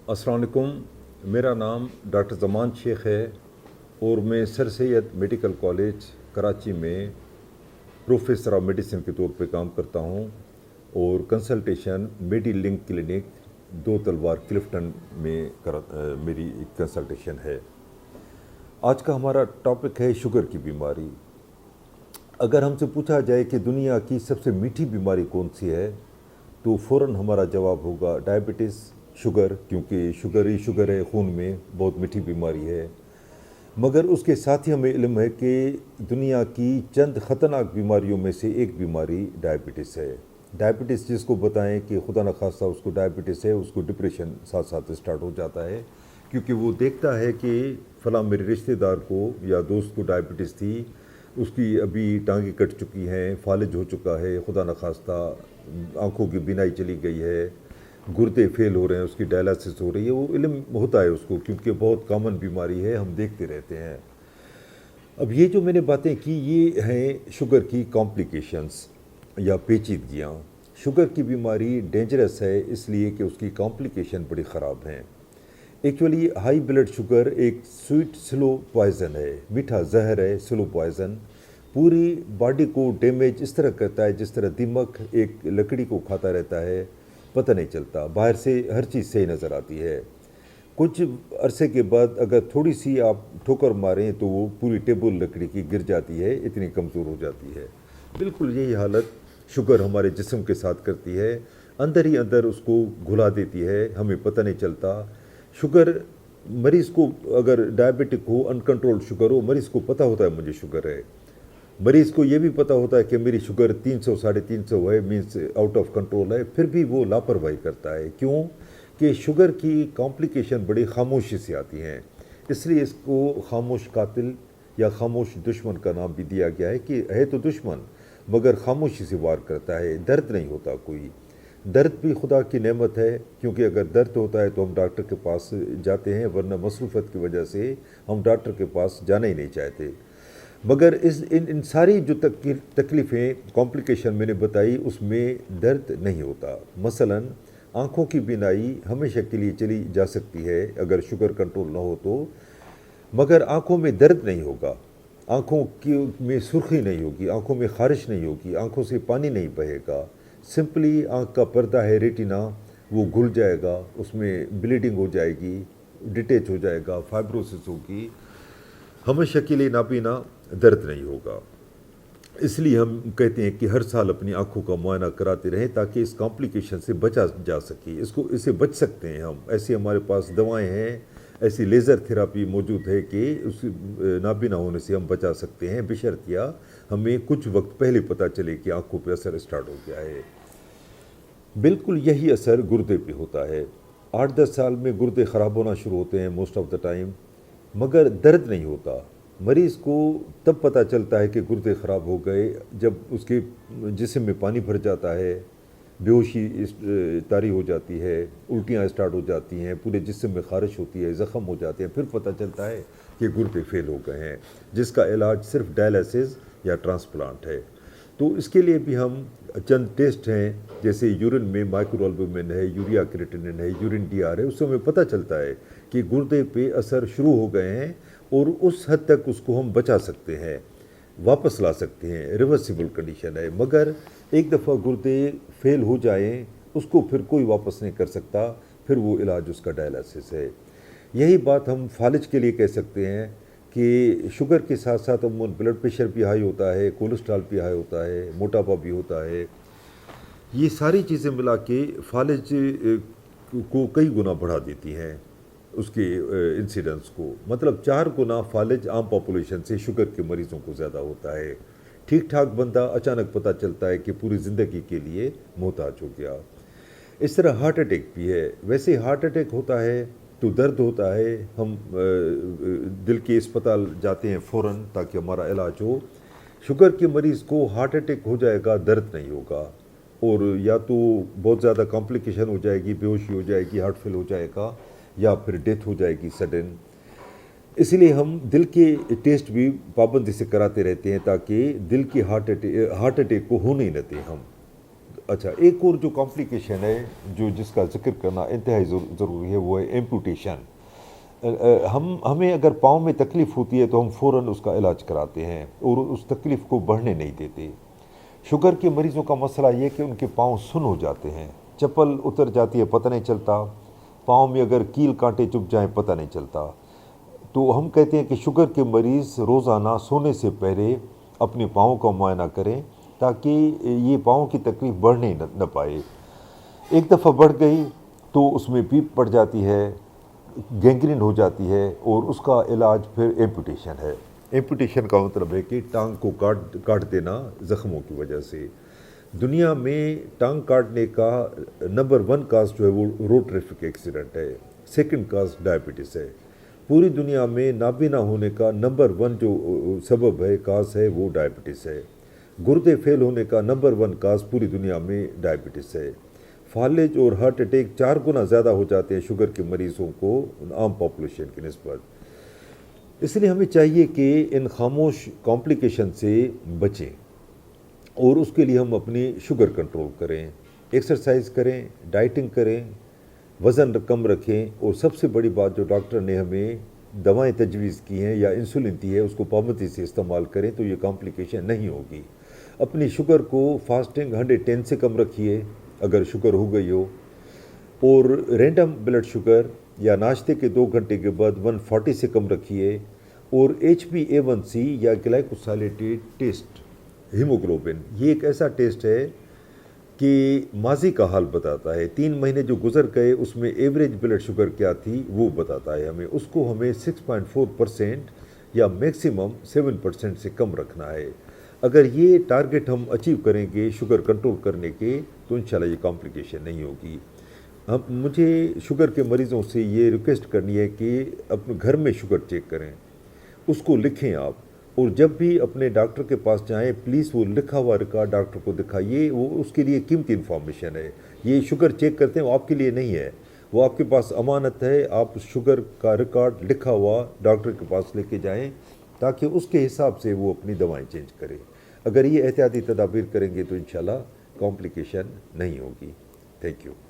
अस्सलाम वालेकुम। मेरा नाम डॉक्टर ज़मान शेख है और मैं sir Syed medical college Karachi में प्रोफेसर ऑफ मेडिसिन के तौर पे काम करता हूँ और कंसल्टेशन मेडी लिंक क्लिनिक दो तलवार क्लिफ्टन में मेरी एक कंसल्टेशन है। आज का हमारा टॉपिक है शुगर की बीमारी। अगर हमसे पूछा जाए कि दुनिया की सबसे मीठी बीमारी कौन सी है तो फ़ौरन हमारा जवाब होगा डायबिटीज़, शुगर, क्योंकि शुगर ही शुगर है, खून में बहुत मीठी बीमारी है। मगर उसके साथ ही हमें इल्म है कि दुनिया की चंद ख़तरनाक बीमारियों में से एक बीमारी डायबिटीज़ है। डायबिटीज़ जिसको बताएं कि खुदा न खास्ता उसको डायबिटीज़ है, उसको डिप्रेशन साथ साथ स्टार्ट हो जाता है, क्योंकि वो देखता है कि फ़लाँ मेरे रिश्तेदार को या दोस्त को डायबिटीज़ थी, उसकी अभी टांगें कट चुकी हैं, फालिज हो चुका है, खुदा न खास्ता आँखों की बीनाई चली गई है, गुर्दे फेल हो रहे हैं, उसकी डायलिसिस हो रही है। वो इल्म होता है उसको, क्योंकि बहुत कॉमन बीमारी है, हम देखते रहते हैं। अब ये जो मैंने बातें की ये हैं शुगर की कॉम्प्लिकेशंस या पेचीदगियाँ। शुगर की बीमारी डेंजरस है इसलिए कि उसकी कॉम्प्लिकेशन बड़ी ख़राब हैं। एक्चुअली हाई ब्लड शुगर एक स्वीट स्लो पॉइज़न है, मीठा जहर है, स्लो पॉइज़न। पूरी बॉडी को डैमेज इस तरह करता है जिस तरह दीमक एक लकड़ी को खाता रहता है, पता नहीं चलता, बाहर से हर चीज़ सही नज़र आती है। कुछ अरसे के बाद अगर थोड़ी सी आप ठोकर मारें तो वो पूरी टेबल लकड़ी की गिर जाती है, इतनी कमज़ोर हो जाती है। बिल्कुल यही हालत शुगर हमारे जिस्म के साथ करती है, अंदर ही अंदर उसको घुला देती है, हमें पता नहीं चलता। शुगर मरीज़ को, अगर डायबिटिक हो, अनकंट्रोल्ड शुगर हो, मरीज़ को पता होता है मुझे शुगर है। मरीज़ को ये भी पता होता है कि मेरी शुगर 300 350 है, मीन्स आउट ऑफ कंट्रोल है, फिर भी वो लापरवाही करता है। क्यों? कि शुगर की कॉम्प्लिकेशन बड़ी खामोशी से आती हैं, इसलिए इसको खामोश कातिल या खामोश दुश्मन का नाम भी दिया गया है कि है तो दुश्मन मगर खामोशी से वार करता है। दर्द नहीं होता कोई। दर्द भी खुदा की नेमत है, क्योंकि अगर दर्द होता है तो हम डॉक्टर के पास जाते हैं, वरना मसरूफ़त की वजह से हम डॉक्टर के पास जाना ही नहीं चाहते। मगर इन सारी जो तकलीफ़ें कॉम्प्लिकेशन मैंने बताई उसमें दर्द नहीं होता। मसलन आँखों की बीनाई हमेशा के लिए चली जा सकती है अगर शुगर कंट्रोल ना हो तो, मगर आँखों में दर्द नहीं होगा, आँखों की में सुर्खी नहीं होगी, आँखों में ख़ारिश नहीं होगी, आँखों से पानी नहीं बहेगा। सिंपली आँख का पर्दा है रेटिना, वो घुल जाएगा, उसमें ब्लीडिंग हो जाएगी, डिटेच हो जाएगा, फाइब्रोसिस होगी, हमेशा के लिए नाबीना दर्द नहीं होगा। इसलिए हम कहते हैं कि हर साल अपनी आँखों का मुआयना कराते रहें ताकि इस कॉम्प्लिकेशन से बचा जा सके। इससे बच सकते हैं हम, ऐसी हमारे पास दवाएं हैं, ऐसी लेज़र थेरापी मौजूद है कि उस नाबीना होने से हम बचा सकते हैं, बशर्तिया हमें कुछ वक्त पहले पता चले कि आँखों पर असर स्टार्ट हो गया है। बिल्कुल यही असर गुर्दे पे होता है। 8-10 साल में गुर्दे ख़राब होना शुरू होते हैं मोस्ट ऑफ द टाइम, मगर दर्द नहीं होता। मरीज़ को तब पता चलता है कि गुर्दे ख़राब हो गए जब उसके जिस्म में पानी भर जाता है, बेहोशी तारी हो जाती है, उल्टियाँ स्टार्ट हो जाती हैं, पूरे जिस्म में ख़ारिश होती है, ज़ख़म हो जाते हैं, फिर पता चलता है कि गुर्दे फेल हो गए हैं, जिसका इलाज सिर्फ डायलिसिस या ट्रांसप्लांट है। तो इसके लिए भी हम चंद टेस्ट हैं, जैसे यूरिन में माइक्रोअल्बुमिन है, यूरिया क्रिएटिनिन है, यूरिन डीआर है, उससे हमें पता चलता है कि गुर्दे पे असर शुरू हो गए हैं और उस हद तक उसको हम बचा सकते हैं, वापस ला सकते हैं, रिवर्सिबल कंडीशन है। मगर एक दफ़ा गुर्दे फेल हो जाएं उसको फिर कोई वापस नहीं कर सकता, फिर वो इलाज उसका डायलिसिस है। यही बात हम फालिज के लिए कह सकते हैं कि शुगर के साथ साथ अमूमन ब्लड प्रेशर भी हाई होता है, कोलेस्ट्रॉल भी हाई होता है, मोटापा भी होता है। ये सारी चीज़ें मिला के फालिज को कई गुना बढ़ा देती हैं, उसके इंसिडेंस को। मतलब 4 गुना फालिज आम पॉपुलेशन से शुगर के मरीज़ों को ज़्यादा होता है। ठीक ठाक बंदा अचानक पता चलता है कि पूरी ज़िंदगी के लिए मोहताज हो गया। इस तरह हार्ट अटैक भी है। वैसे हार्ट अटैक होता है तो दर्द होता है, हम दिल के अस्पताल जाते हैं फ़ौरन ताकि हमारा इलाज हो। शुगर के मरीज़ को हार्ट अटैक हो जाएगा, दर्द नहीं होगा, और या तो बहुत ज़्यादा कॉम्प्लिकेशन हो जाएगी, बेहोशी हो जाएगी, हार्ट फेल हो जाएगा, या फिर डेथ हो जाएगी सडन। इसलिए हम दिल के टेस्ट भी पाबंदी से कराते रहते हैं ताकि दिल की हार्ट अटैक को होने ही न दें हम। اچھا، ایک اور جو کمپلیکیشن ہے جو جس کا ذکر کرنا انتہائی ضروری ہے وہ ہے ایمپوٹیشن۔ ہمیں اگر پاؤں میں تکلیف ہوتی ہے تو ہم فوراً اس کا علاج کراتے ہیں اور اس تکلیف کو بڑھنے نہیں دیتے۔ شوگر کے مریضوں کا مسئلہ یہ کہ ان کے پاؤں سن ہو جاتے ہیں، چپل اتر جاتی ہے پتہ نہیں چلتا، پاؤں میں اگر کیل کانٹے چبھ جائیں پتہ نہیں چلتا۔ تو ہم کہتے ہیں کہ شوگر کے مریض روزانہ سونے سے پہلے اپنے پاؤں کا معائنہ کریں تاکہ یہ پاؤں کی تکلیف بڑھنے نہ پائے۔ ایک دفعہ بڑھ گئی تو اس میں پیپ پڑ جاتی ہے، گینگرین ہو جاتی ہے، اور اس کا علاج پھر ایمپوٹیشن ہے۔ ایمپوٹیشن کا مطلب ہے کہ ٹانگ کو کاٹ دینا زخموں کی وجہ سے۔ دنیا میں ٹانگ کاٹنے کا نمبر 1 کاز جو ہے وہ روڈ ٹریفک ایکسیڈنٹ ہے، سیکنڈ کاز ڈائبٹیز ہے۔ پوری دنیا میں نابینا ہونے کا نمبر 1 جو سبب ہے، کاز ہے، وہ ڈائبٹیز ہے۔ گردے فیل ہونے کا نمبر 1 کاز پوری دنیا میں ڈائبٹیز ہے۔ فالج اور ہارٹ اٹیک 4 گنا زیادہ ہو جاتے ہیں شوگر کے مریضوں کو عام پاپولیشن کی نسبت۔ اس لیے ہمیں چاہیے کہ ان خاموش کمپلیکیشن سے بچیں، اور اس کے لیے ہم اپنی شوگر کنٹرول کریں، ایکسرسائز کریں، ڈائٹنگ کریں، وزن کم رکھیں، اور سب سے بڑی بات جو ڈاکٹر نے ہمیں دوائیں تجویز کی ہیں یا انسولین دی ہے اس کو پابندی سے استعمال کریں تو یہ کمپلیکیشن نہیں ہوگی۔ اپنی شوگر کو فاسٹنگ 110 سے کم رکھیے اگر شوگر ہو گئی ہو، اور رینڈم بلڈ شوگر یا ناشتے کے 2 گھنٹے کے بعد 140 سے کم رکھیے، اور HbA1c یا گلائکوسائلیٹیڈ ٹیسٹ ہیموگلوبن، یہ ایک ایسا ٹیسٹ ہے کہ ماضی کا حال بتاتا ہے، 3 مہینے جو گزر گئے اس میں ایوریج بلڈ شوگر کیا تھی وہ بتاتا ہے ہمیں، اس کو ہمیں 6.4% یا میکسیمم 7% سے کم رکھنا ہے۔ اگر یہ ٹارگٹ ہم اچیو کریں گے شوگر کنٹرول کرنے کے تو انشاءاللہ یہ کمپلیکیشن نہیں ہوگی۔ مجھے شوگر کے مریضوں سے یہ ریکویسٹ کرنی ہے کہ اپنے گھر میں شوگر چیک کریں، اس کو لکھیں آپ، اور جب بھی اپنے ڈاکٹر کے پاس جائیں پلیز وہ لکھا ہوا ریکارڈ ڈاکٹر کو دکھائیے، وہ اس کے لیے قیمتی انفارمیشن ہے۔ یہ شوگر چیک کرتے ہیں وہ آپ کے لیے نہیں ہے، وہ آپ کے پاس امانت ہے، آپ شوگر کا ریکارڈ لکھا ہوا ڈاکٹر کے پاس لے کے جائیں تاکہ اس کے حساب سے وہ اپنی دوائیں چینج کرے۔ اگر یہ احتیاطی تدابیر کریں گے تو انشاءاللہ کمپلیکیشن نہیں ہوگی۔ Thank you.